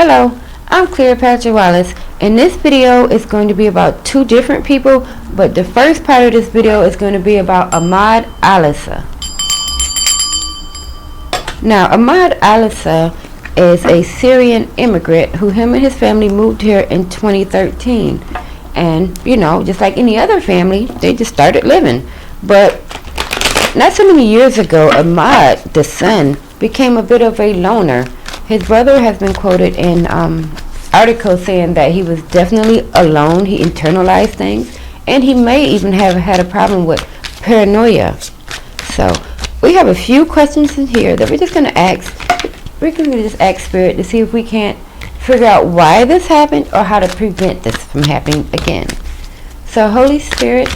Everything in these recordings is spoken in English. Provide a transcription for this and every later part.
Hello, I'm Cleopatra Wallace, and this video is going to be about two different people, but the first part of this video is going to be about Ahmad Alissa. Now, Ahmad Alissa is a Syrian immigrant who him and his family moved here in 2013. And, you know, just like any other family, they just started living. But not so many years ago, Ahmad, the son, became a bit of a loner. His brother has been quoted in articles saying that he was definitely alone. He internalized things, and he may even have had a problem with paranoia. So we have a few questions in here that we're just going to ask. We're going to just ask Spirit to see if we can't figure out why this happened or how to prevent this from happening again. So Holy Spirit,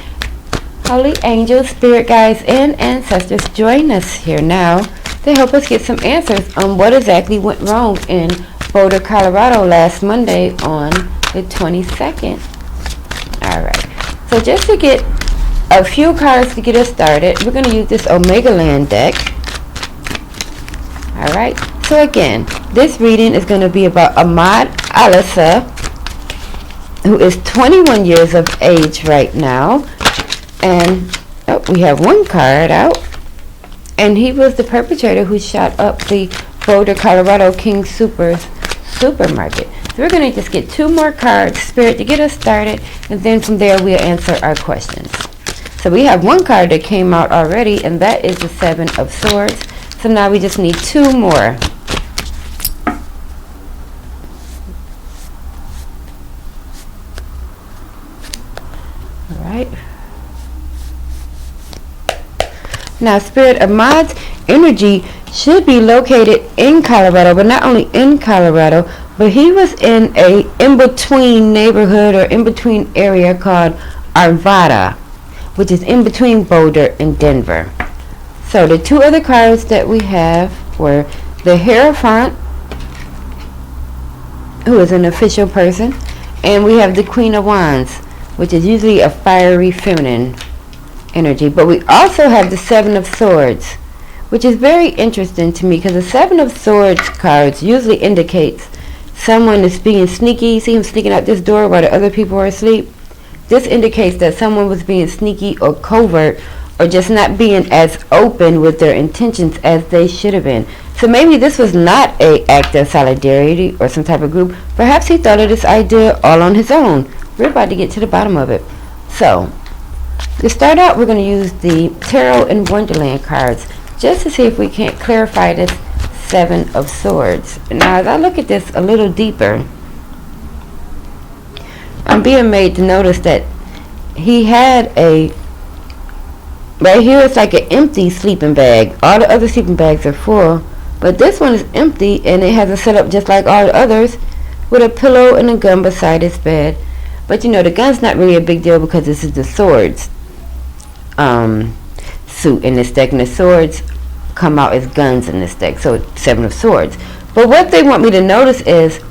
Holy Angels, Spirit Guides, and Ancestors, join us here now to help us get some answers on what exactly went wrong in Boulder, Colorado last Monday on the 22nd. Alright, so just to get a few cards to get us started, we're going to use this Omega Land deck. Alright, so again, this reading is going to be about Ahmad Alissa, who is 21 years of age right now. And we have one card out. And he was the perpetrator who shot up the Boulder, Colorado King Soopers supermarket. So we're going to just get two more cards, Spirit, to get us started. And then from there, we'll answer our questions. So we have one card that came out already, and that is the Seven of Swords. So now we just need two more. Alright. Now, Spirit, Ahmad's energy should be located in Colorado, but not only in Colorado, but he was in a in-between neighborhood or in-between area called Arvada, which is in between Boulder and Denver. So the two other cards that we have were the Hierophant, who is an official person, and we have the Queen of Wands, which is usually a fiery feminine energy. But we also have the Seven of Swords, which is very interesting to me because the Seven of Swords cards usually indicates someone is being sneaky. See him sneaking out this door while the other people are asleep? This indicates that someone was being sneaky or covert, or just not being as open with their intentions as they should have been. So maybe this was not an act of solidarity or some type of group. Perhaps he thought of this idea all on his own. We're about to get to the bottom of it. So to start out, we're going to use the Tarot and Wonderland cards just to see if we can't clarify this Seven of Swords. Now, as I look at this a little deeper, I'm being made to notice that he had a, right here it's like an empty sleeping bag. All the other sleeping bags are full, but this one is empty, and it has a setup just like all the others with a pillow and a gun beside his bed. But you know, the gun's not really a big deal because this is the swords suit in this deck, and the swords come out as guns in this deck, so it's Seven of Swords. But what they want me to notice is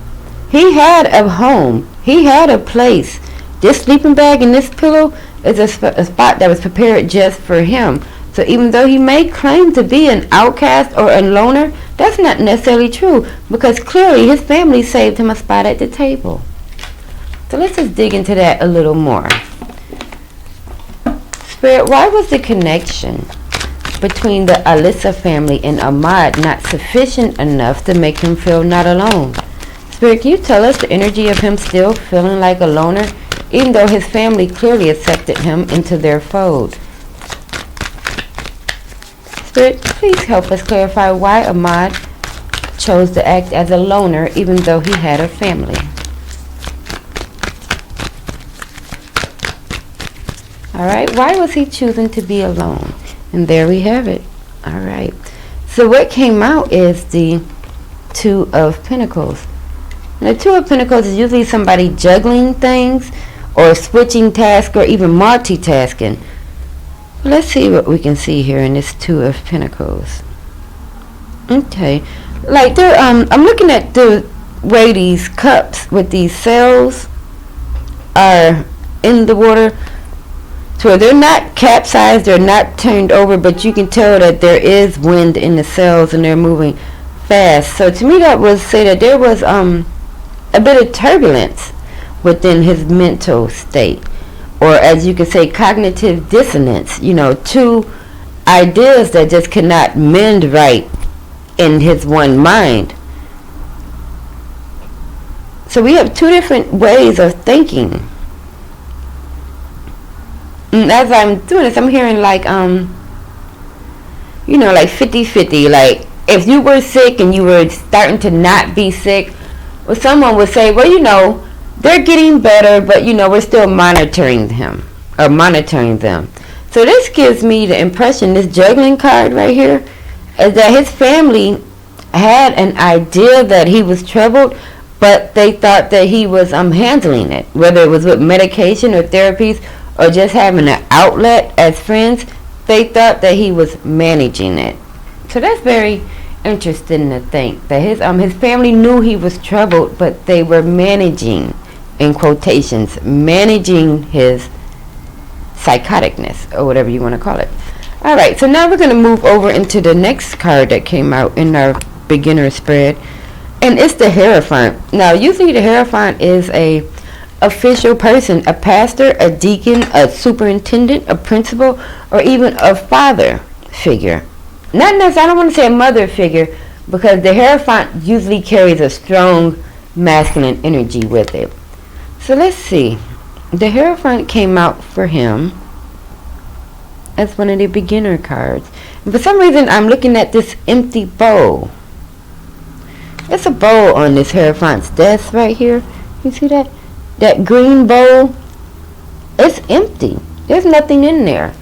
he had a home, he had a place. This sleeping bag and this pillow is a spot that was prepared just for him. So even though he may claim to be an outcast or a loner, that's not necessarily true, because clearly his family saved him a spot at the table. So let's just dig into that a little more. Spirit, why was the connection between the Alissa family and Ahmad not sufficient enough to make him feel not alone? Spirit, can you tell us the energy of him still feeling like a loner, even though his family clearly accepted him into their fold? Spirit, please help us clarify why Ahmad chose to act as a loner even though he had a family. Alright, why was he choosing to be alone? And there we have it. Alright, so what came out is the Two of Pentacles. Now, the Two of Pentacles is usually somebody juggling things or switching tasks or even multitasking. Let's see what we can see here in this Two of Pentacles. Okay, like they're I'm looking at the way these cups with these cells are in the water. So they're not capsized, they're not turned over, but you can tell that there is wind in the cells and they're moving fast. So to me that would say that there was a bit of turbulence within his mental state, or as you could say, cognitive dissonance. Two ideas that just cannot mend right in his one mind. So we have two different ways of thinking. And as I'm doing this, I'm hearing like 50-50. Like, if you were sick and you were starting to not be sick, well, someone would say, well, they're getting better, but we're still monitoring them. So this gives me the impression, this juggling card right here, is that his family had an idea that he was troubled, but they thought that he was handling it, whether it was with medication or therapies or just having an outlet as friends. They thought that he was managing it. So that's very interesting to think that his family knew he was troubled, but they were managing, in quotations, managing his psychoticness, or whatever you want to call it. All right, so now we're going to move over into the next card that came out in our beginner spread, and it's the Hierophant. Now, usually the Hierophant is a official person, a pastor, a deacon, a superintendent, a principal, or even a father figure. Not necessarily, I don't want to say a mother figure, because the Hierophant usually carries a strong masculine energy with it. So let's see. The Hierophant came out for him as one of the beginner cards. And for some reason, I'm looking at this empty bowl. There's a bowl on this Hierophant's desk right here. You see that? That green bowl? It's empty. There's nothing in there.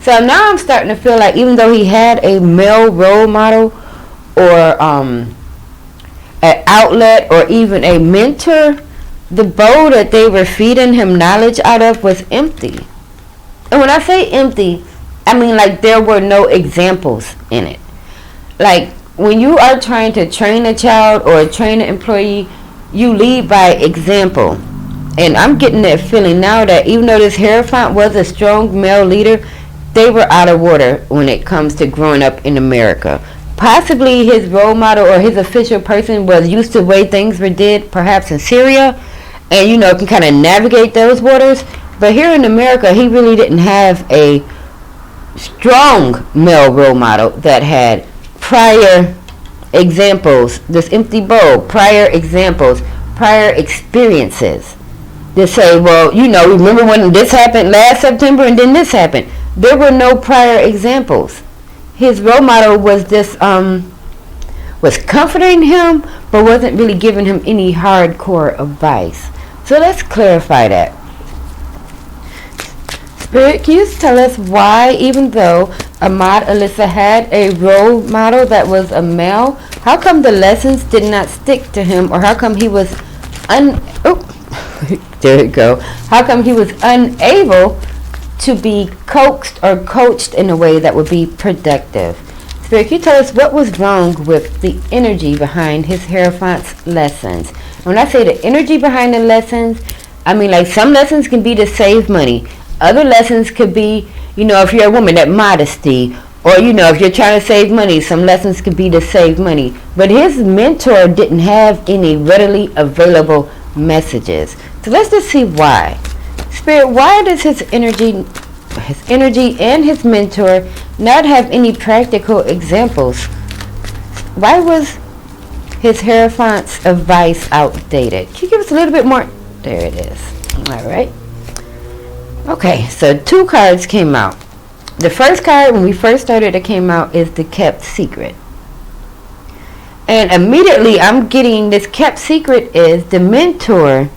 So now I'm starting to feel like, even though he had a male role model or an outlet or even a mentor, the bowl that they were feeding him knowledge out of was empty. And when I say empty, I mean like there were no examples in it. Like when you are trying to train a child or train an employee, you lead by example. And I'm getting that feeling now that even though this Hierophant was a strong male leader, they were out of order when it comes to growing up in America. Possibly his role model or his official person was used to the way things were did, perhaps in Syria, and can kind of navigate those waters. But here in America, he really didn't have a strong male role model that had prior examples, this empty bowl, prior examples, prior experiences. They say, well, remember when this happened last September and then this happened. There were no prior examples. His role model was this, was comforting him, but wasn't really giving him any hardcore advice. So let's clarify that. Spirit, can you tell us why, even though Ahmad Alissa had a role model that was a male, how come the lessons did not stick to him, or how come he was there you go. How come he was unable to be coaxed or coached in a way that would be productive? Spirit, can you tell us what was wrong with the energy behind his Hierophant's lessons? When I say the energy behind the lessons, I mean like some lessons can be to save money. Other lessons could be, if you're a woman, that modesty. Or, if you're trying to save money, some lessons could be to save money. But his mentor didn't have any readily available messages. So let's just see why. Spirit, why does his energy and his mentor not have any practical examples? Why was his Hierophant's advice outdated? Can you give us a little bit more? There it is. All right. Okay, so two cards came out. The first card, when we first started, that came out is the kept secret. And immediately I'm getting this kept secret is the mentor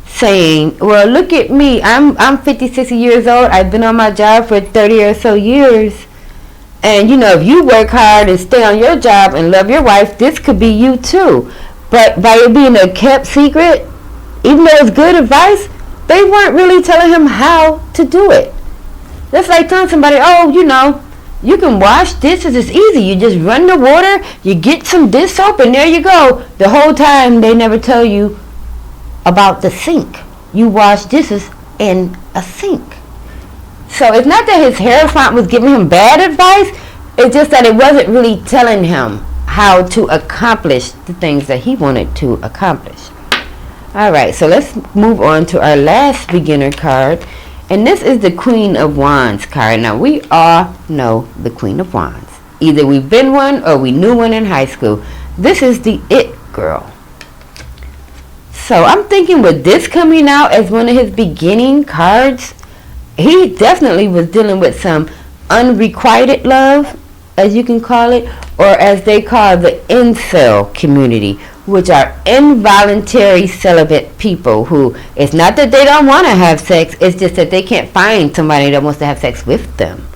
saying, well, look at me. I'm 50, 60 years old. I've been on my job for 30 or so years. And, if you work hard and stay on your job and love your wife, this could be you too. But by it being a kept secret, even though it's good advice, they weren't really telling him how to do it. That's like telling somebody, you can wash dishes. It's easy. You just run the water, you get some dish soap, and there you go. The whole time they never tell you about the sink. You wash dishes in a sink. So it's not that his Hierophant was giving him bad advice. It's just that it wasn't really telling him how to accomplish the things that he wanted to accomplish. Alright, so let's move on to our last beginner card. And this is the Queen of Wands card. Now, we all know the Queen of Wands. Either we've been one or we knew one in high school. This is the It Girl. So, I'm thinking with this coming out as one of his beginning cards, he definitely was dealing with some unrequited love, as you can call it, or as they call the incel community, which are involuntary celibate people who, it's not that they don't want to have sex, it's just that they can't find somebody that wants to have sex with them.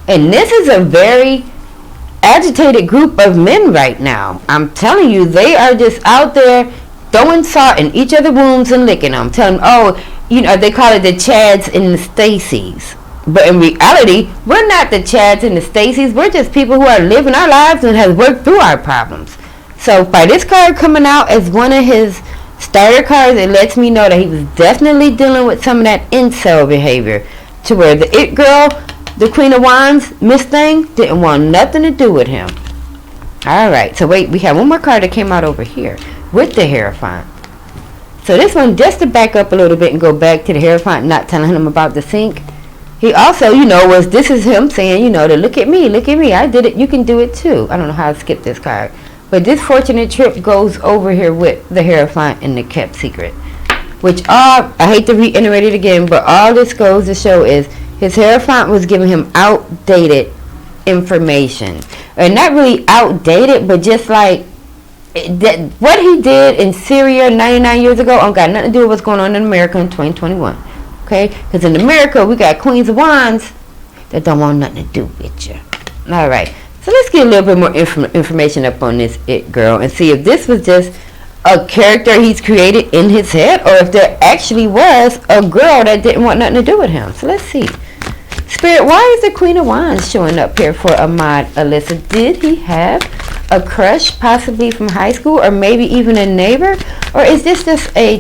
And this is a very agitated group of men right now. I'm telling you, they are just out there throwing salt in each other's wounds and licking them. Telling them, oh, you know, they call it the Chads and the Stacys. But in reality, we're not the Chads and the Stacys. We're just people who are living our lives and have worked through our problems. So by this card coming out as one of his starter cards, it lets me know that he was definitely dealing with some of that incel behavior, to where the It Girl, the Queen of Wands, Miss Thing, didn't want nothing to do with him. Alright, so wait, we have one more card that came out over here with the Hierophant. So this one, just to back up a little bit and go back to the Hierophant, not telling him about the sink. He also, this is him saying, to look at me, I did it, you can do it too. I don't know how I skipped this card. But this fortunate trip goes over here with the Hierophant and the kept secret. Which I hate to reiterate it again, but all this goes to show is his Hierophant was giving him outdated information. And not really outdated, but just like what he did in Syria 99 years ago ain't got nothing to do with what's going on in America in 2021. Okay? Because in America, we got Queens of Wands that don't want nothing to do with you. Alright. So let's get a little bit more information up on this It Girl and see if this was just a character he's created in his head, or if there actually was a girl that didn't want nothing to do with him. So let's see. Spirit, why is the Queen of Wands showing up here for Ahmad, Alissa? Did he have a crush possibly from high school, or maybe even a neighbor? Or is this just a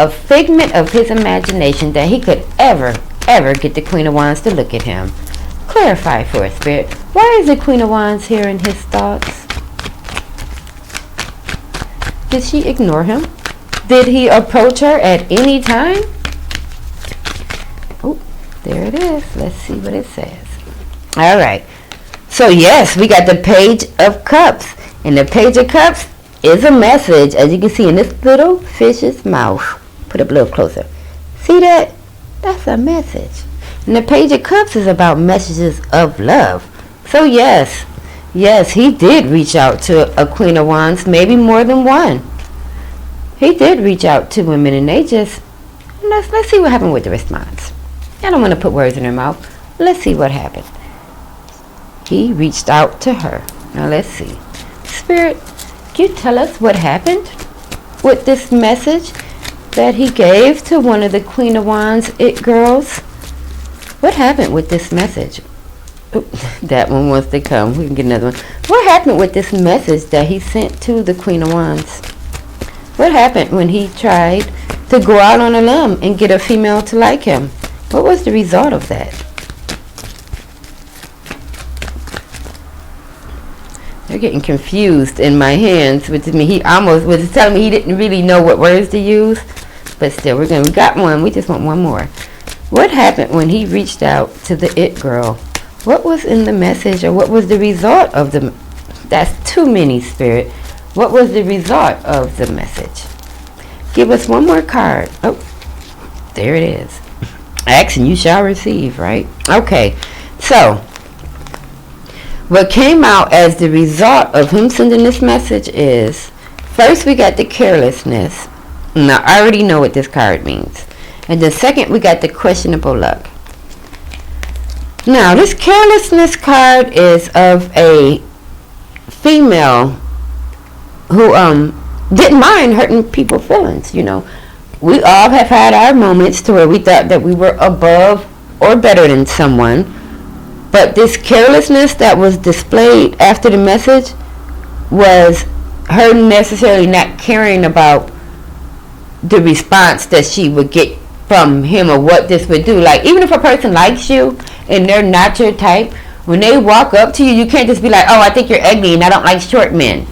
figment of his imagination that he could ever get the Queen of Wands to look at him? Clarify for us, Spirit. Why is the Queen of Wands here in his thoughts? Did she ignore him? Did he approach her at any time? Oh, there it is. Let's see what it says. All right. So, yes, we got the Page of Cups. And the Page of Cups is a message, as you can see in this little fish's mouth. Put it up a little closer. See that? That's a message. And the Page of Cups is about messages of love. So yes, he did reach out to a Queen of Wands, maybe more than one. He did reach out to women, and they just, let's see what happened with the response. I don't want to put words in her mouth. Let's see what happened. He reached out to her. Now let's see. Spirit, can you tell us what happened with this message that he gave to one of the Queen of Wands It Girls? What happened with this message? Oop, that one wants to come. We can get another one. What happened with this message that he sent to the Queen of Wands? What happened when he tried to go out on a limb and get a female to like him? What was the result of that? They're getting confused in my hands, which means he almost was telling me he didn't really know what words to use. But still, we got one. We just want one more. What happened when he reached out to the It Girl? What was in the message, or what was the result of the... That's too many, Spirit. What was the result of the message? Give us one more card. Oh, there it is. Ask and you shall receive, right? Okay, so what came out as the result of him sending this message is, first we got the carelessness. Now, I already know what this card means. And then second, we got the questionable luck. Now, this carelessness card is of a female who didn't mind hurting people's feelings. We all have had our moments to where we thought that we were above or better than someone. But this carelessness that was displayed after the message was her necessarily not caring about the response that she would get from him, or what this would do. Like, even if a person likes you and they're not your type, when they walk up to you, you can't just be like, oh, I think you're ugly and I don't like short men.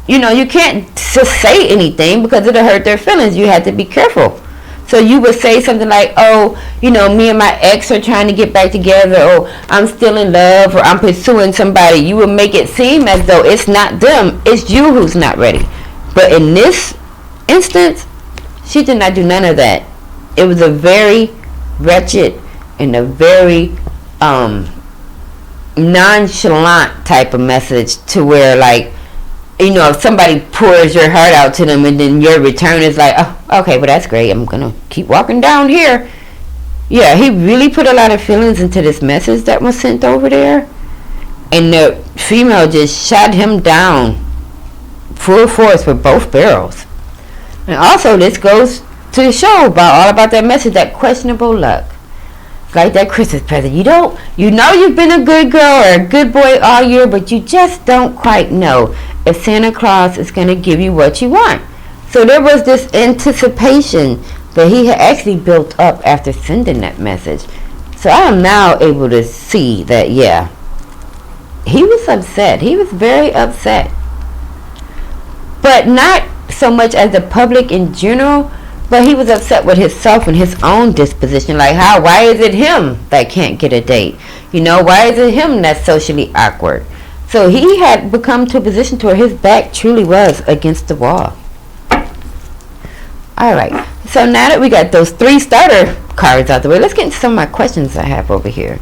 you can't just say anything because it'll hurt their feelings. You have to be careful. So you would say something like, oh, me and my ex are trying to get back together, or I'm still in love, or I'm pursuing somebody. You would make it seem as though it's not them, it's you who's not ready. But in this instance, she did not do none of that. It was a very wretched and a very nonchalant type of message, to where, like, if somebody pours your heart out to them and then your return is like, oh, okay, well, that's great, I'm gonna keep walking down here. Yeah, he really put a lot of feelings into this message that was sent over there, and the female just shot him down full force with both barrels. And also, this goes to show all about that message, that questionable luck. Like that Christmas present. You know you've been a good girl or a good boy all year, but you just don't quite know if Santa Claus is going to give you what you want. So there was this anticipation that he had actually built up after sending that message. So I am now able to see that, yeah, he was upset. He was very upset. But not so much as the public in general, but he was upset with himself and his own disposition. Like, why is it him that can't get a date? Why is it him that's socially awkward? So he had become to a position to where his back truly was against the wall. Alright, so now that we got those 3 starter cards out the way, let's get into some of my questions I have over here.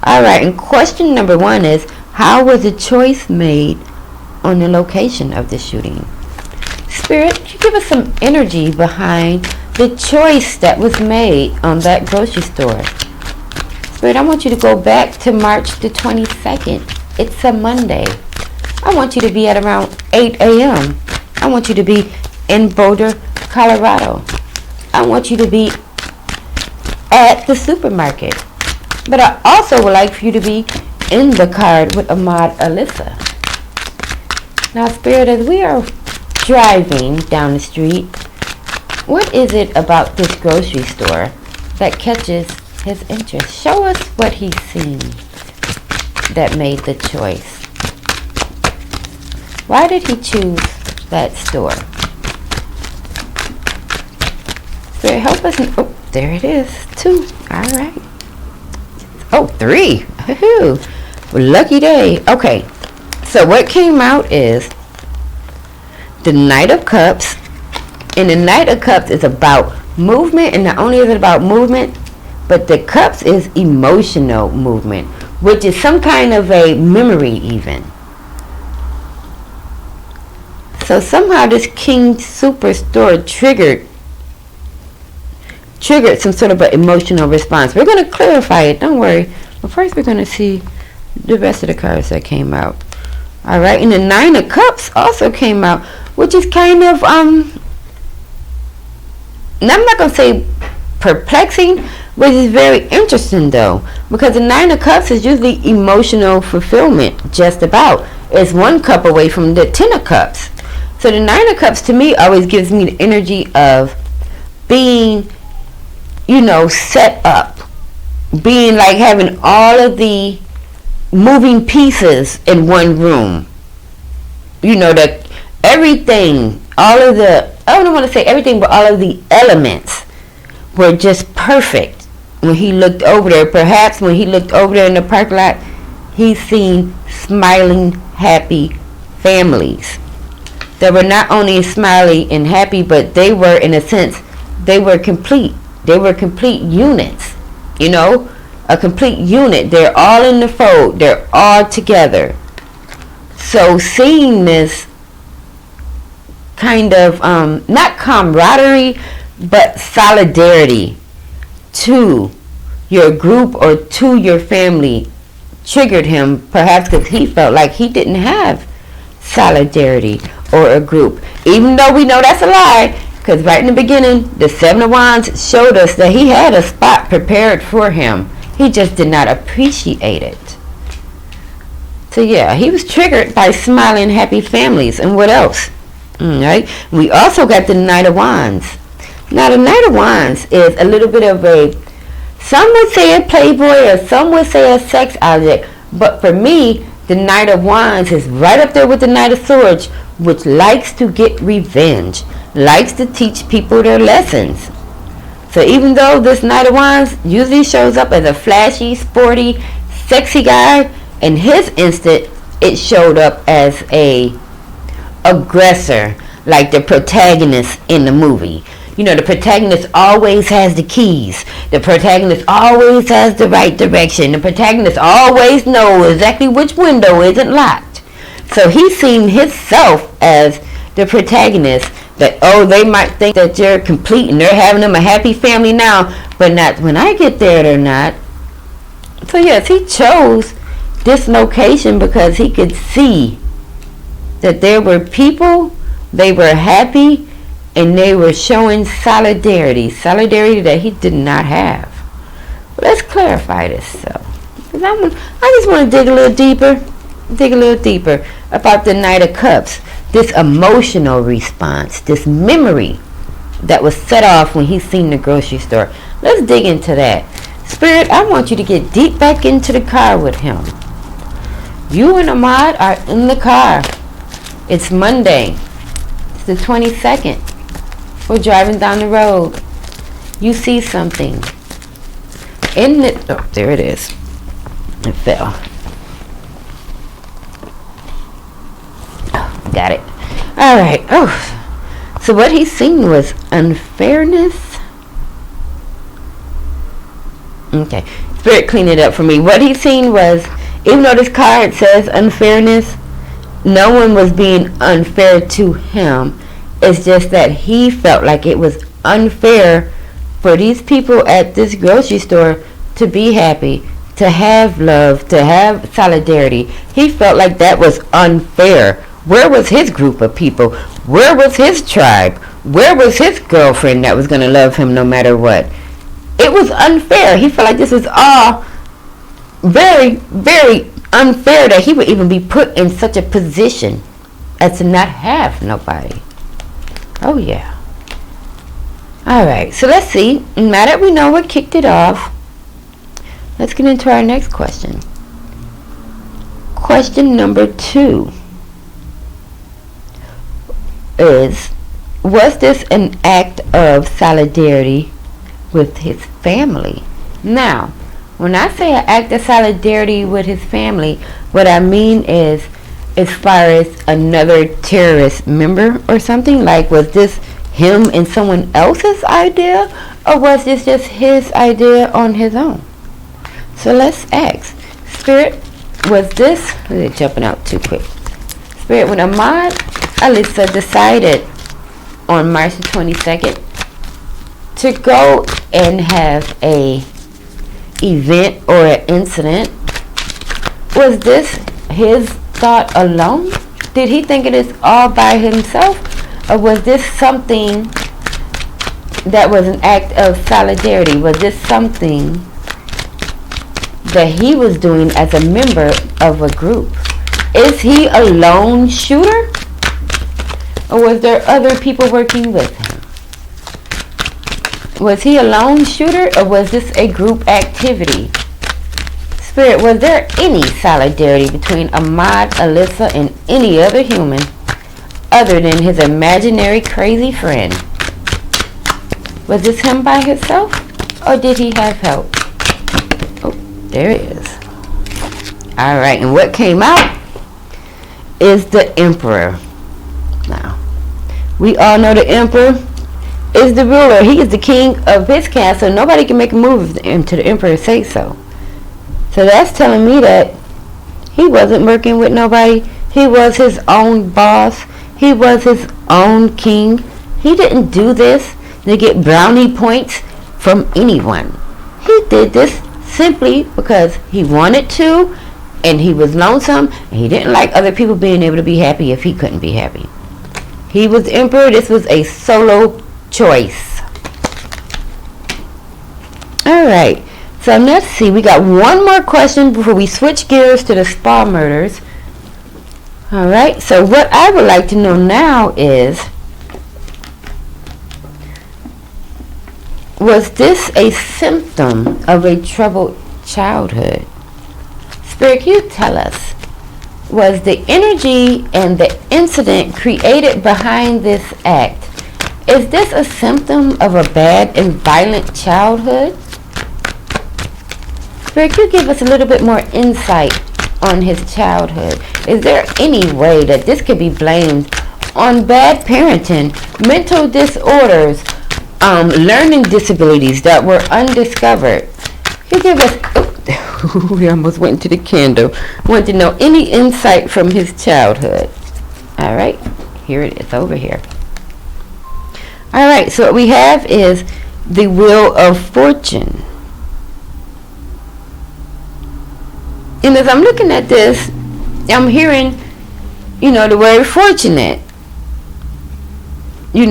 Alright, and question number 1 is, how was the choice made on the location of the shooting? Spirit, you give us some energy behind the choice that was made on that grocery store. Spirit, I want you to go back to March the 22nd. It's a Monday. I want you to be at around 8 a.m. I want you to be in Boulder, Colorado. I want you to be at the supermarket. But I also would like for you to be in the car with Ahmad, Alissa. Now, Spirit, as we are driving down the street, what is it about this grocery store that catches his interest? Show us what he's seen that made the choice. Why did he choose that store? So help us. Oh, there it is. 2. All right. Oh, 3. Woohoo. Lucky day. Okay. So what came out is the Knight of Cups. And the Knight of Cups is about movement. And not only is it about movement, but the Cups is emotional movement, which is some kind of a memory even. So somehow this King Superstore triggered some sort of an emotional response. We're going to clarify it, don't worry. But first we're going to see the rest of the cards that came out. Alright, and the 9 of Cups also came out, which is kind of, I'm not going to say perplexing, which is very interesting though, because the 9 of Cups is usually emotional fulfillment, just about. It's 1 cup away from the 10 of Cups. So the 9 of Cups to me always gives me the energy of being, set up. Being like having all of the moving pieces in one room. That everything, all of the, I don't want to say everything, but all of the elements were just perfect when he looked over there. Perhaps when he looked over there in the parking lot, he's seen smiling, happy families that were not only smiling and happy, but they were, in a sense, they were complete. They were complete units, a complete unit. They're all in the fold. They're all together. So seeing this kind of, not camaraderie, but solidarity to your group or to your family triggered him, perhaps because he felt like he didn't have solidarity or a group. Even though we know that's a lie, because right in the beginning, the 7 of Wands showed us that he had a spot prepared for him. He just did not appreciate it. So yeah, he was triggered by smiling, happy families. And what else? Right? We also got the Knight of Wands. Now the Knight of Wands is a little bit of a, some would say a playboy or some would say a sex object. But for me, The Knight of Wands is right up there with the Knight of Swords, which likes to get revenge, likes to teach people their lessons. So even though this Knight of Wands usually shows up as a flashy, sporty, sexy guy, in his instant, it showed up as a aggressor, like the protagonist in the movie. You know, the protagonist always has the keys. The protagonist always has the right direction. The protagonist always knows exactly which window isn't locked. So he's seen himself as the protagonist, that, oh, they might think that they're complete and they're having them a happy family now, but not when I get there, they're not. So yes, he chose this location because he could see that there were people, they were happy, and they were showing solidarity that he did not have. Well, let's clarify this. So, I just want to dig a little deeper about the Knight of Cups. This emotional response, this memory that was set off when he seen the grocery store. Let's dig into that. Spirit, I want you to get deep back into the car with him. You and Ahmad are in the car. It's Monday. It's the 22nd. We're driving down the road. You see something. Oh, there it is. It fell. Oh, got it. All right. Oh, so what he seen was unfairness. Okay. Spirit, clean it up for me. What he seen was, even though this card says unfairness, no one was being unfair to him. It's just that he felt like it was unfair for these people at this grocery store to be happy, to have love, to have solidarity. He felt like that was unfair. Where was his group of people? Where was his tribe? Where was his girlfriend that was going to love him no matter what? It was unfair. He felt like this was all very, very unfair that he would even be put in such a position as to not have nobody. Oh yeah. Alright, so let's see. Now that we know what kicked it off, let's get into our next question. Question number 2 is, was this an act of solidarity with his family? Now, when I say an act of solidarity with his family, what I mean is, as far as another terrorist member or something, like, was this him and someone else's idea, or was this just his idea on his own? So let's ask, Spirit, was this, jumping out too quick. Spirit, when Ahmad, Alissa decided on March the 22nd to go and have a event or an incident, was this his thought alone? Did he think it is all by himself, or was this something that was an act of solidarity? Was this something that he was doing as a member of a group? Is he a lone shooter, or was there other people working with him? Was he a lone shooter, or was this a group activity? Spirit, was there any solidarity between Ahmad, Alissa, and any other human other than his imaginary crazy friend? Was this him by himself, or did he have help? Oh, there it is. Alright, and what came out is the Emperor. Now, we all know the Emperor is the ruler. He is the king of his castle. Nobody can make a move until the Emperor says so. So that's telling me that he wasn't working with nobody. He was his own boss. He was his own king. He didn't do this to get brownie points from anyone. He did this simply because he wanted to, and he was lonesome, and he didn't like other people being able to be happy if he couldn't be happy. He was the Emperor. This was a solo choice. Alright, so let's see. We got one more question before we switch gears to the spa murders. Alright, so what I would like to know now is, was this a symptom of a troubled childhood? Spirit, can you tell us was the energy and the incident created behind this act. Is this a symptom of a bad and violent childhood? Spirit, could you give us a little bit more insight on his childhood? Is there any way that this could be blamed on bad parenting, mental disorders, learning disabilities that were undiscovered? Could you give us, we almost went to the candle. Want to know any insight from his childhood? All right, here it is over here. All right, so what we have is the Wheel of Fortune. And as I'm looking at this, I'm hearing, the word fortunate. The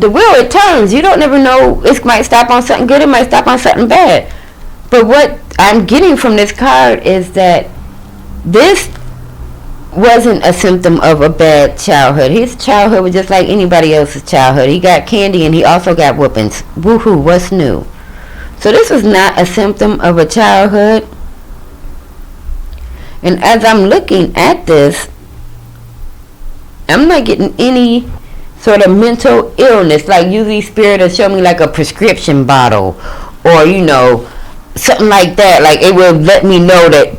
wheel, it turns. You don't never know. It might stop on something good. It might stop on something bad. But what I'm getting from this card is that this wasn't a symptom of a bad childhood. His childhood was just like anybody else's childhood. He got candy and he also got whoopings. Woohoo, what's new? So this was not a symptom of a childhood. And as I'm looking at this, I'm not getting any sort of mental illness. Like usually Spirit will show me like a prescription bottle or, something like that. Like it will let me know that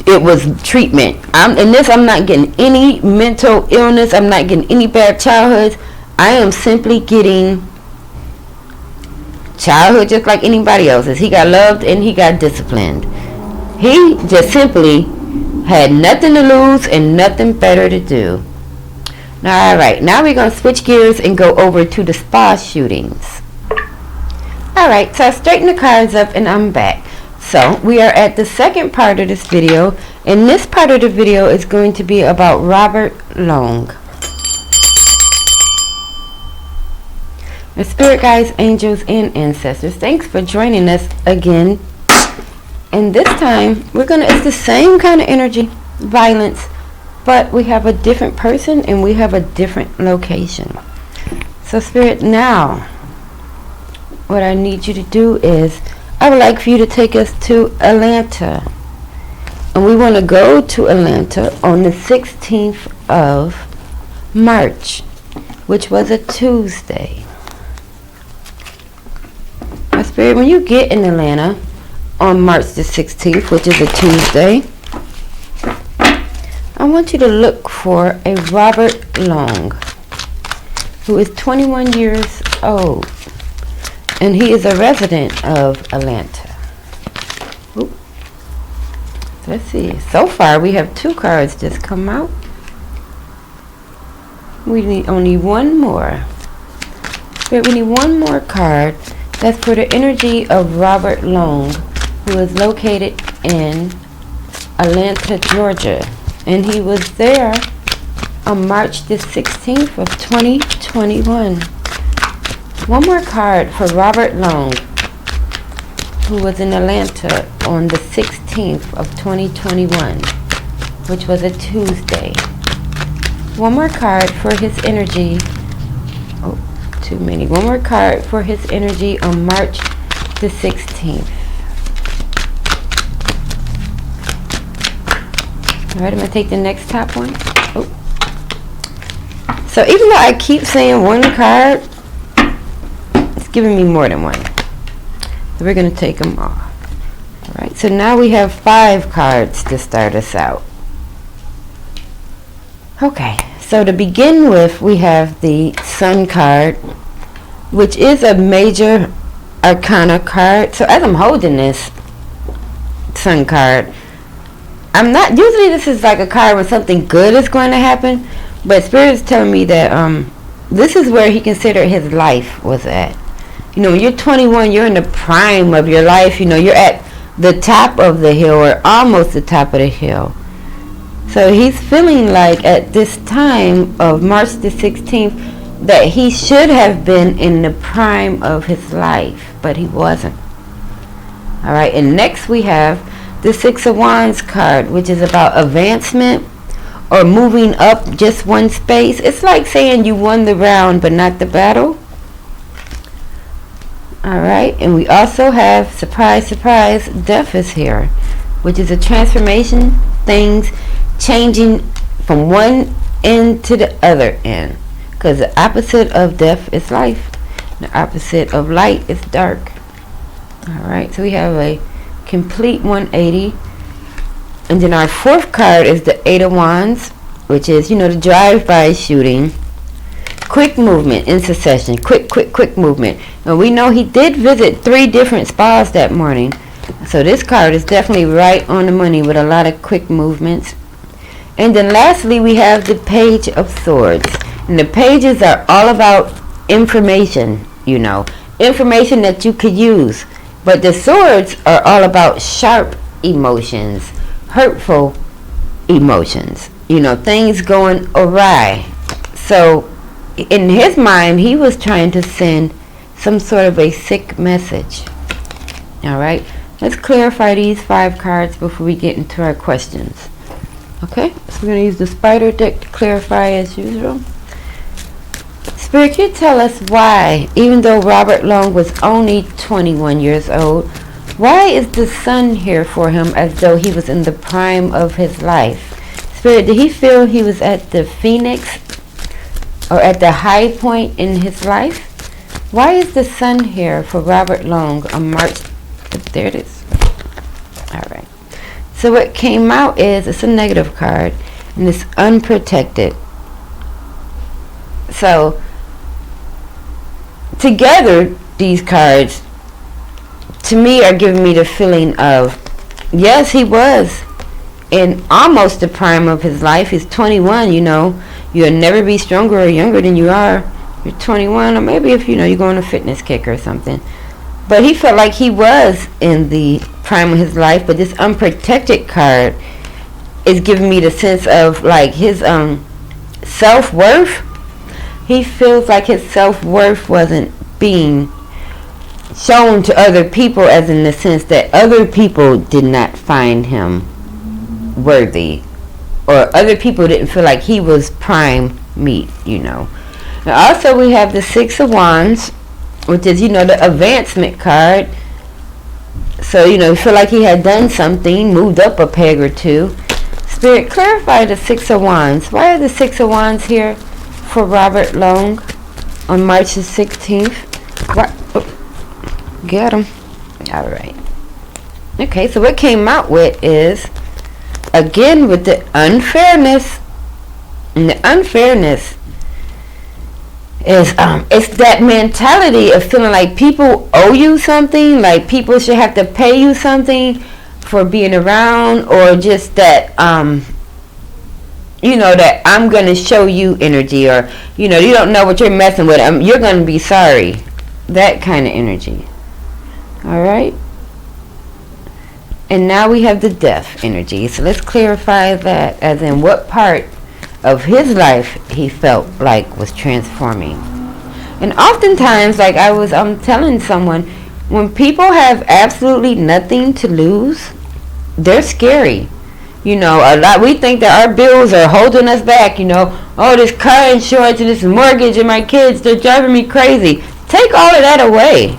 it was treatment. In this, I'm not getting any mental illness. I'm not getting any bad childhoods. I am simply getting childhood just like anybody else's. He got loved and he got disciplined. He just simply had nothing to lose and nothing better to do. Now, alright, now we're going to switch gears and go over to the spa shootings. Alright, so I straightened the cards up and I'm back. So we are at the second part of this video, and this part of the video is going to be about Robert Long. The spirit guides, angels, and ancestors, thanks for joining us again. And this time it's the same kind of energy, violence, but we have a different person and we have a different location. So Spirit, now what I need you to do is I would like for you to take us to Atlanta. And we want to go to Atlanta on the 16th of March, which was a Tuesday. My Spirit, when you get in Atlanta on March the 16th, which is a Tuesday, I want you to look for a Robert Long, who is 21 years old. And he is a resident of Atlanta. Ooh. Let's see. So far, we have 2 cards just come out. We need only one more. We need one more card. That's for the energy of Robert Long, who is located in Atlanta, Georgia. And he was there on March the 16th of 2021. One more card for Robert Long, who was in Atlanta on the 16th of 2021, which was a Tuesday. One more card for his energy. Oh, too many. One more card for his energy on March the 16th. All right, I'm going to take the next top one. Oh. So even though I keep saying one card, giving me more than one. So we're going to take them off. Alright, so now we have 5 cards to start us out. Okay, so to begin with, we have the Sun card, which is a major arcana card. So as I'm holding this Sun card, I'm not, usually this is like a card where something good is going to happen, but Spirit is telling me that this is where he considered his life was at. When you're 21, you're in the prime of your life. You're at the top of the hill or almost the top of the hill. So he's feeling like at this time of March the 16th that he should have been in the prime of his life, but he wasn't. All right, and next we have the 6 of Wands card, which is about advancement or moving up just one space. It's like saying you won the round but not the battle. Alright, and we also have, surprise, surprise, death is here, which is a transformation, things changing from one end to the other end. Because the opposite of death is life. The opposite of light is dark. Alright, so we have a complete 180. And then our fourth card is the Eight of Wands, which is, the drive-by shooting. Quick movement in succession. Quick movement. And we know he did visit 3 different spas that morning. So this card is definitely right on the money with a lot of quick movements. And then lastly, we have the Page of Swords. And the pages are all about information, information that you could use. But the swords are all about sharp emotions, hurtful emotions, things going awry. So in his mind, he was trying to send some sort of a sick message. Alright, let's clarify these 5 cards before we get into our questions. Okay, so we're going to use the spider deck to clarify as usual. Spirit, can you tell us why, even though Robert Long was only 21 years old, why is the sun here for him as though he was in the prime of his life? Spirit, did he feel he was at the phoenix or at the high point in his life? Why is the sun here for Robert Long on March? There it is. Alright. So what came out is, it's a negative card, and it's unprotected. So together, these cards, to me, are giving me the feeling of, yes, he was in almost the prime of his life. He's 21, you'll never be stronger or younger than you are. You're 21, or maybe if, you go on a fitness kick or something. But he felt like he was in the prime of his life, but this unprotected card is giving me the sense of, like, his self-worth. He feels like his self-worth wasn't being shown to other people, as in the sense that other people did not find him worthy, or other people didn't feel like he was prime meat, Now also we have the Six of Wands, which is, the advancement card. So, you feel like he had done something, moved up a peg or 2. Spirit, clarify the Six of Wands. Why are the Six of Wands here for Robert Long on March the 16th? What? Oh, got him. All right. Okay, so what came out with is, again, with the unfairness. And the unfairness is, it's that mentality of feeling like people owe you something, like people should have to pay you something for being around, or just that, that I'm going to show you energy, or, you don't know what you're messing with. You're going to be sorry. That kind of energy. Alright? And now we have the death energy. So let's clarify that, as in what part of his life he felt like was transforming. And oftentimes, like I was telling someone, when people have absolutely nothing to lose, they're scary. A lot, we think that our bills are holding us back, oh, this car insurance and this mortgage and my kids, they're driving me crazy. Take all of that away.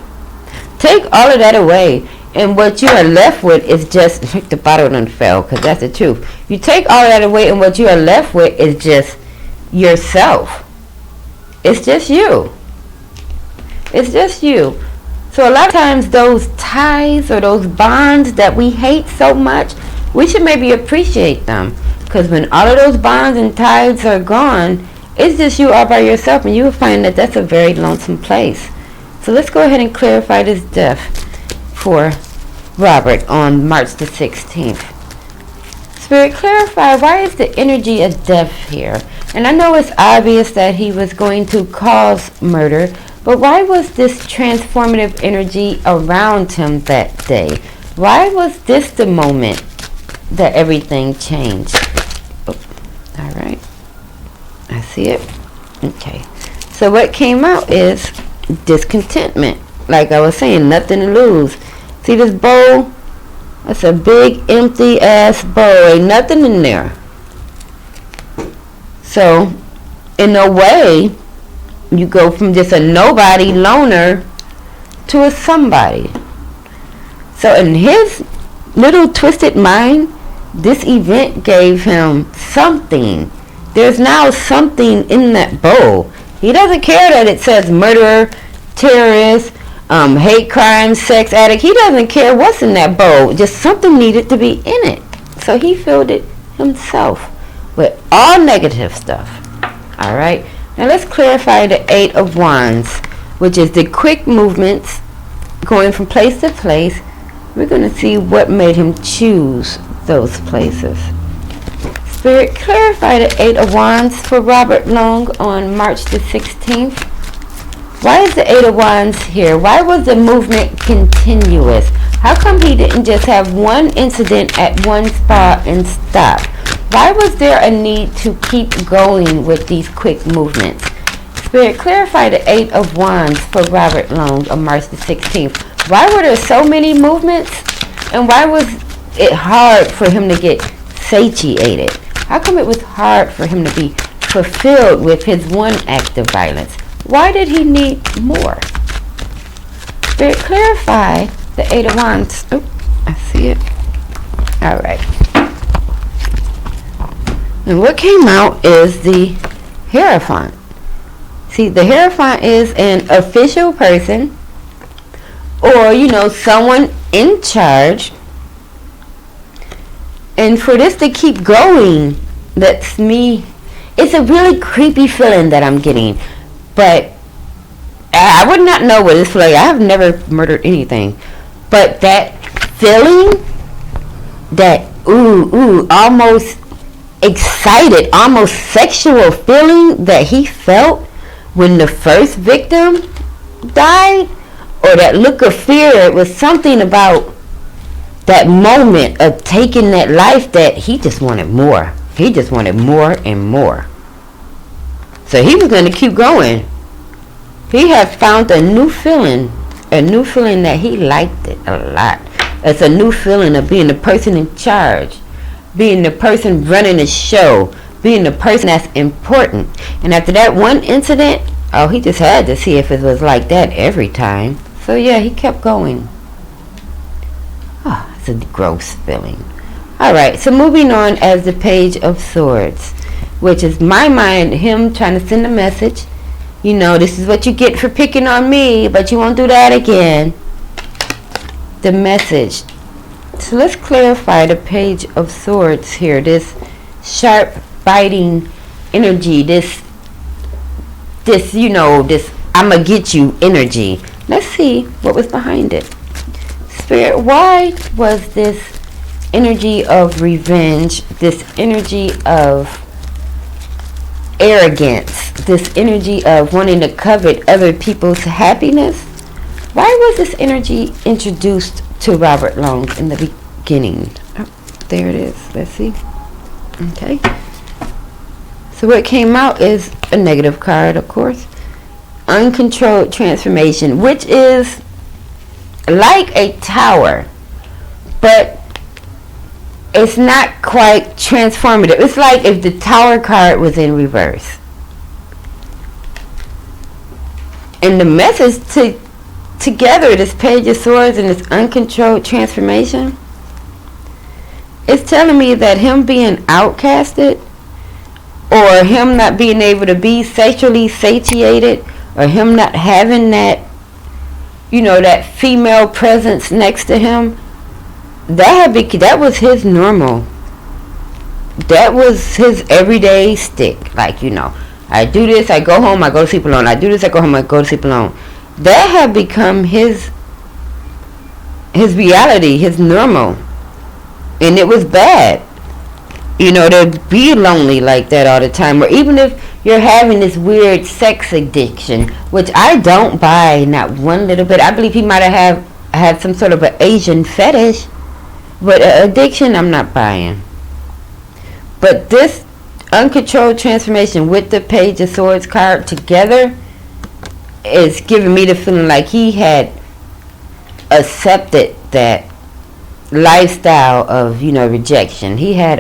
Take all of that away. And what you are left with is just, the bottle done fell, because that's the truth. You take all of that away, and what you are left with is just yourself. It's just you. It's just you. So a lot of times those ties or those bonds that we hate so much, we should maybe appreciate them. Because when all of those bonds and ties are gone, it's just you all by yourself, and you will find that that's a very lonesome place. So let's go ahead and clarify this death for Robert on March the 16th. Spirit, clarify, why is the energy of death here? And I know it's obvious that he was going to cause murder, but why was this transformative energy around him that day? Why was this the moment that everything changed? Oh, all right. I see it. Okay. So what came out is discontentment. Like I was saying, nothing to lose. See this bowl? That's a big empty ass bowl. Ain't nothing in there. So, in a way, you go from just a nobody loner to a somebody. So in his little twisted mind, this event gave him something. There's now something in that bowl. He doesn't care that it says murderer, terrorist, hate crime, sex addict. He doesn't care what's in that bowl. Just something needed to be in it. So he filled it himself with all negative stuff. Alright? Now let's clarify the 8 of Wands, which is the quick movements going from place to place. We're going to see what made him choose those places. Spirit, clarify the 8 of Wands for Robert Long on March the 16th. Why is the 8 of Wands here? Why was the movement continuous? How come he didn't just have one incident at one spot and stop? Why was there a need to keep going with these quick movements? Spirit, clarify the 8 of Wands for Robert Long on March the 16th. Why were there so many movements? And why was it hard for him to get satiated? How come it was hard for him to be fulfilled with his one act of violence? Why did he need more? Spirit, clarify the 8 of Wands. Oh, I see it. Alright. And what came out is the Hierophant. See, the Hierophant is an official person, or, someone in charge. And for this to keep going, that's me. It's a really creepy feeling that I'm getting. But I would not know what it's like. I have never murdered anything. But that feeling, that almost excited, almost sexual feeling that he felt when the first victim died, or that look of fear, it was something about that moment of taking that life that he just wanted more. He just wanted more and more. So he was going to keep going. He had found a new feeling that he liked it a lot. It's a new feeling of being the person in charge, being the person running the show, being the person that's important. And after that one incident, he just had to see if it was like that every time. So yeah, he kept going. It's a gross feeling. Alright, so moving on as the Page of Swords, which is my mind, him trying to send a message. This is what you get for picking on me, but you won't do that again. The message. So let's clarify the Page of Swords here. This sharp, biting energy. This I'ma get you energy. Let's see what was behind it. Spirit, why was this energy of revenge, this energy of arrogance, this energy of wanting to covet other people's happiness? Why was this energy introduced to Robert Long in the beginning? Oh, there it is. Let's see. Okay. So what came out is a negative card, of course. Uncontrolled transformation, which is like a tower, but it's not quite transformative. It's like if the tower card was in reverse. And the message together, this Page of Swords and this uncontrolled transformation, it's telling me that him being outcasted, or him not being able to be sexually satiated, or him not having that, that female presence next to him, that was his normal. That was his everyday stick. Like, I do this, I go home, I go to sleep alone. I do this, I go home, I go to sleep alone. That had become his reality, his normal. And it was bad. To be lonely like that all the time. Or even if you're having this weird sex addiction, which I don't buy, not one little bit. I believe he might have had some sort of an Asian fetish. But addiction, I'm not buying. But this uncontrolled transformation with the Page of Swords card together is giving me the feeling like he had accepted that lifestyle of, rejection. He had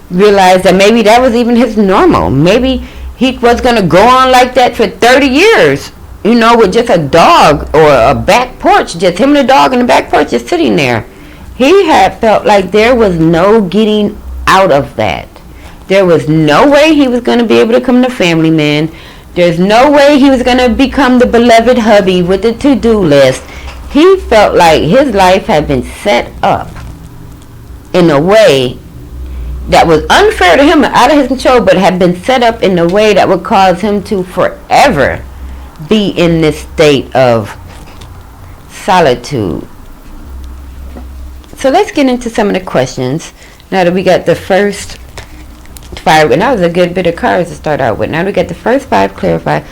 realized that maybe that was even his normal. Maybe he was going to go on like that for 30 years. with just a dog or a back porch, just him and a dog in the back porch just sitting there. He had felt like there was no getting out of that. There was no way he was going to be able to become the family man. There's no way he was going to become the beloved hubby with the to-do list. He felt like his life had been set up in a way that was unfair to him and out of his control, but had been set up in a way that would cause him to forever be in this state of solitude. So let's get into some of the questions. Now that we got the first 5, and that was a good bit of cards to start out with. Now we got the first 5 clarified.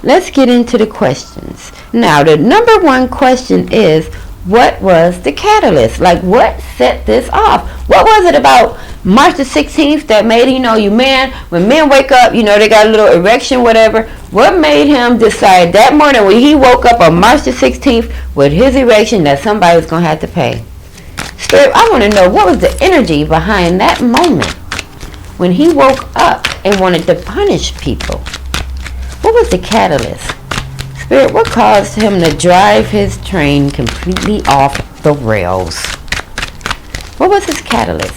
Let's get into the questions. Now the number 1 question is, what was the catalyst? Like, what set this off? What was it about March the 16th that made, you man, when men wake up, they got a little erection, whatever. What made him decide that morning when he woke up on March the 16th with his erection that somebody was going to have to pay? Spirit, I want to know, what was the energy behind that moment when he woke up and wanted to punish people? What was the catalyst? Spirit, what caused him to drive his train completely off the rails? What was his catalyst?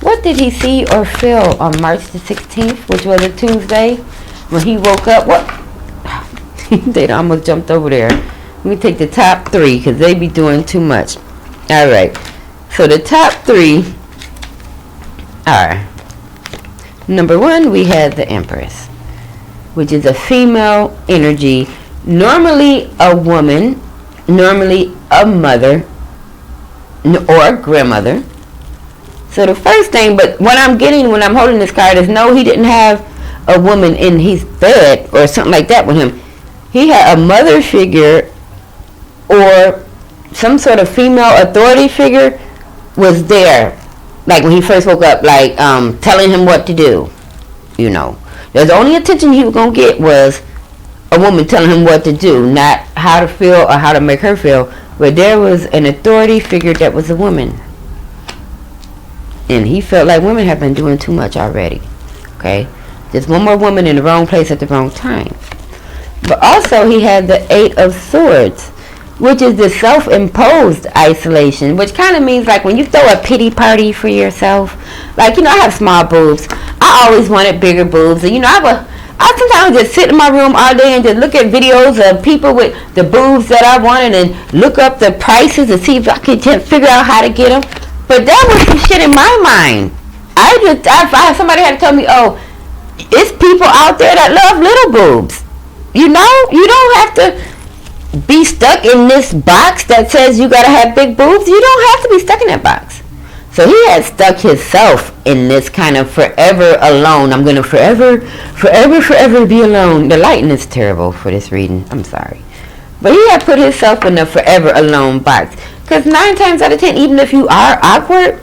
What did he see or feel on March the 16th, which was a Tuesday, when he woke up? What? They almost jumped over there. Let me take the top 3 because they be doing too much. All right. So the top 3 are, number 1, we had the Empress, which is a female energy, normally a woman, normally a mother or a grandmother. So the first thing, but what I'm getting when I'm holding this card is, no, he didn't have a woman in his bed or something like that with him. He had a mother figure or some sort of female authority figure was there, like when he first woke up, like telling him what to do. The only attention he was going to get was a woman telling him what to do, not how to feel or how to make her feel. But there was an authority figure that was a woman. And he felt like women have been doing too much already. Okay? Just one more woman in the wrong place at the wrong time. But also he had the 8 of Swords, which is the self-imposed isolation, which kind of means like when you throw a pity party for yourself. Like, I have small boobs. I always wanted bigger boobs. And, I sometimes just sit in my room all day and just look at videos of people with the boobs that I wanted and look up the prices and see if I can figure out how to get them. But that was some shit in my mind. Somebody had to tell me, oh, it's people out there that love little boobs. You don't have to be stuck in this box that says you gotta have big boobs. You don't have to be stuck in that box. So he had stuck himself in this kind of forever alone. I'm going to forever be alone. The lighting is terrible for this reading. I'm sorry. But he had put himself in a forever alone box. Because 9 times out of 10, even if you are awkward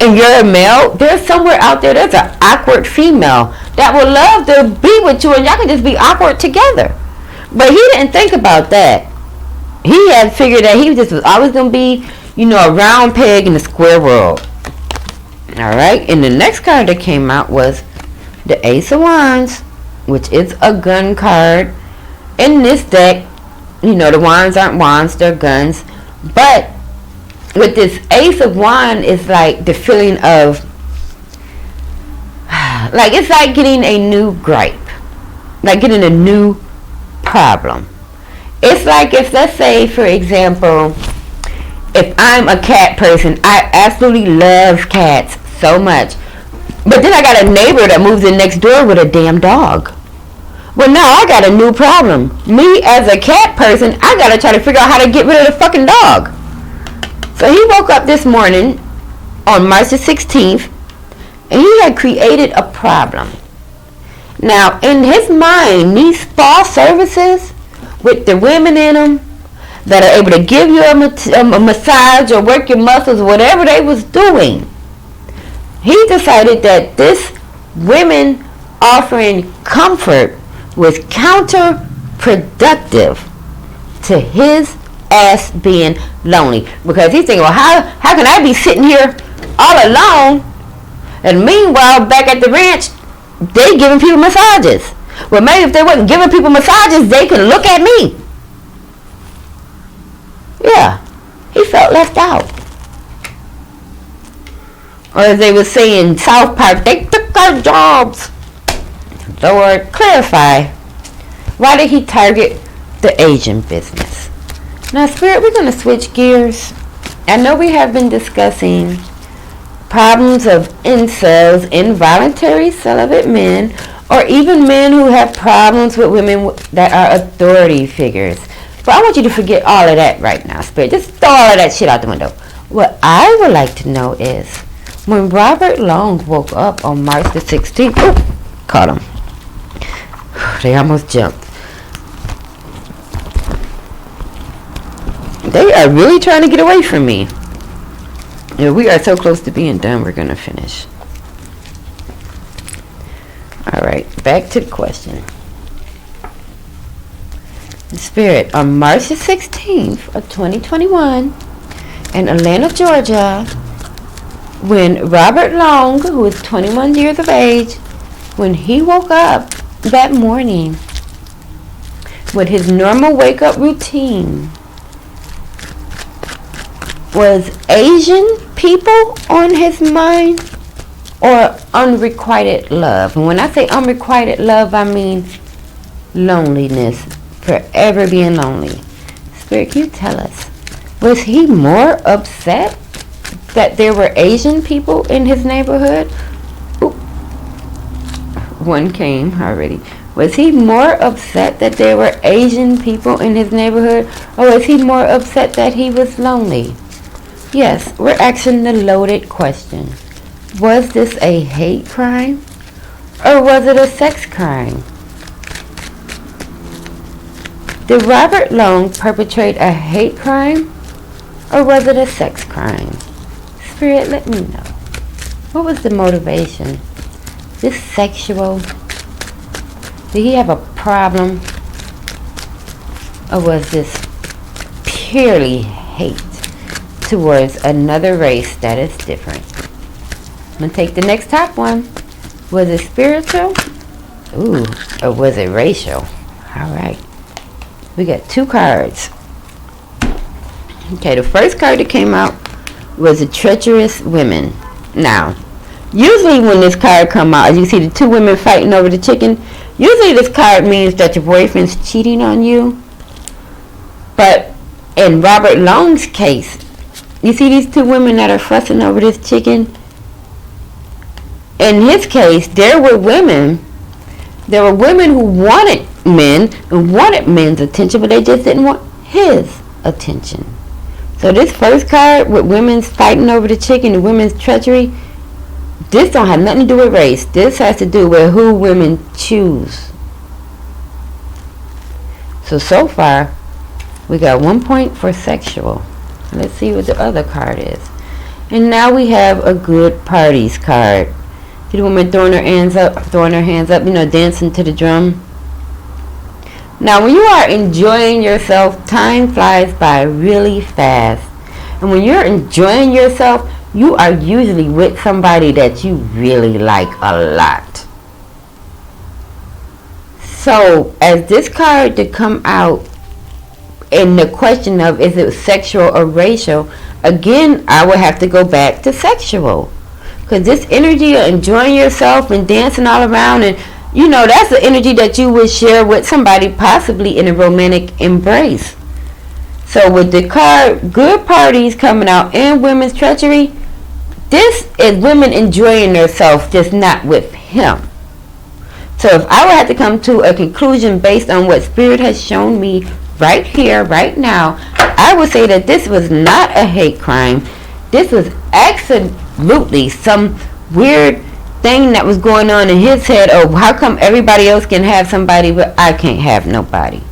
and you're a male, there's somewhere out there, there's an awkward female that would love to be with you and y'all can just be awkward together. But he didn't think about that. He had figured that he was always going to be, a round peg in a square world. Alright, and the next card that came out was the Ace of Wands, which is a gun card. In this deck, the wands aren't wands, they're guns. But with this Ace of Wands, it's like the feeling of, like it's like getting a new gripe. Like getting a new problem. It's like if, let's say, for example, if I'm a cat person, I absolutely love cats so much. But then I got a neighbor that moves in next door with a damn dog. Well, now I got a new problem. Me as a cat person, I got to try to figure out how to get rid of the fucking dog. So he woke up this morning on March the 16th, and he had created a problem. Now, in his mind, these spa services with the women in them, that are able to give you a massage or work your muscles, whatever they was doing. He decided that this women offering comfort was counterproductive to his ass being lonely. Because he's thinking, well, how can I be sitting here all alone? And meanwhile, back at the ranch, they giving people massages. Well, maybe if they wasn't giving people massages, they could look at me. Yeah, he felt left out. Or as they were saying in South Park, they took our jobs. Lord, clarify. Why did he target the Asian business? Now, Spirit, we're going to switch gears. I know we have been discussing problems of incels, involuntary celibate men, or even men who have problems with women that are authority figures. But I want you to forget all of that right now, Spirit. Just throw all of that shit out the window. What I would like to know is, when Robert Long woke up on March the 16th, caught him. They almost jumped. They are really trying to get away from me. Yeah, we are so close to being done, we're going to finish. Alright, back to the question. Spirit, on March the 16th of 2021, in Atlanta, Georgia, when Robert Long, who is 21 years of age, when he woke up that morning with his normal wake-up routine, was Asian people on his mind or unrequited love? And when I say unrequited love, I mean loneliness, forever being lonely. Spirit, can you tell us, was he more upset that there were Asian people in his neighborhood? Ooh, one came already. Was he more upset that there were Asian people in his neighborhood, or was he more upset that he was lonely? Yes, we're asking the loaded question. Was this a hate crime, or was it a sex crime? Did Robert Long perpetrate a hate crime, or was it a sex crime? Spirit, let me know. What was the motivation? This sexual? Did he have a problem? Or was this purely hate towards another race that is different? I'm going to take the next top one. Was it spiritual? Ooh, or was it racial? Alright. We got two cards. Okay, the first card that came out was the treacherous women. Now, usually when this card come out, as you see the two women fighting over the chicken, usually this card means that your boyfriend's cheating on you. But in Robert Long's case, you see these two women that are fussing over this chicken? In his case, there were women who wanted men and wanted men's attention, but they just didn't want his attention. So this first card with women's fighting over the chicken and women's treachery, this don't have nothing to do with race. This has to do with who women choose. So far, we got 1 point for sexual. Let's see what the other card is. And now we have a good parties card. See the woman throwing her hands up, dancing to the drum. Now, when you are enjoying yourself, time flies by really fast. And when you're enjoying yourself, you are usually with somebody that you really like a lot. So, as this card to come out in the question of is it sexual or racial, again, I would have to go back to sexual. Because this energy of enjoying yourself and dancing all around, and that's the energy that you would share with somebody possibly in a romantic embrace. So with the card good parties coming out and women's treachery, this is women enjoying themselves, just not with him. So if I would have to come to a conclusion based on what Spirit has shown me right here, right now, I would say that this was not a hate crime. This was absolutely some weird thing that was going on in his head. Oh, how come everybody else can have somebody but I can't have nobody?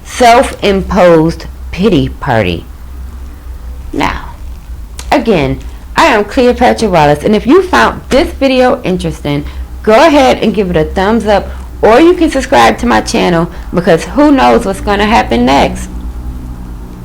Self-imposed pity party. Now, again, I am Cleopatra Wallace, and if you found this video interesting, go ahead and give it a thumbs up, or you can subscribe to my channel, because who knows what's going to happen next.